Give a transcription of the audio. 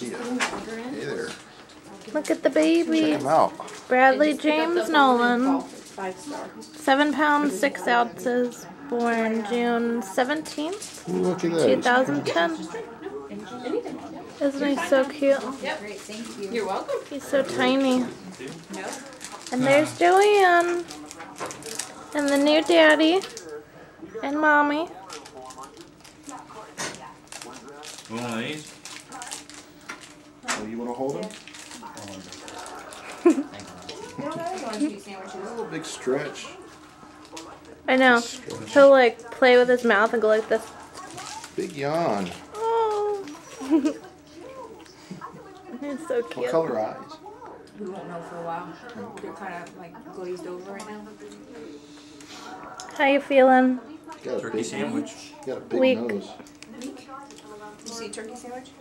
see you. Hey there. Look at the baby. Check him out. Bradley James Nolan. 7 pounds, 6 ounces. Born June 17th, Look at that. 2010. Isn't he so cute? Yep. Great, thank you. You're welcome. He's so tiny. And there's Joanne. And the new daddy. And mommy. One of these? Oh, you want to hold him? A little big stretch. I know. He'll like play with his mouth and go like this. Big yawn. Oh. He's so cute. What color eyes? We won't know for a while. They're kind of like glazed over right now. How you feeling? Got a Turkey big sandwich. Got a big Weak. nose. You see turkey sandwich?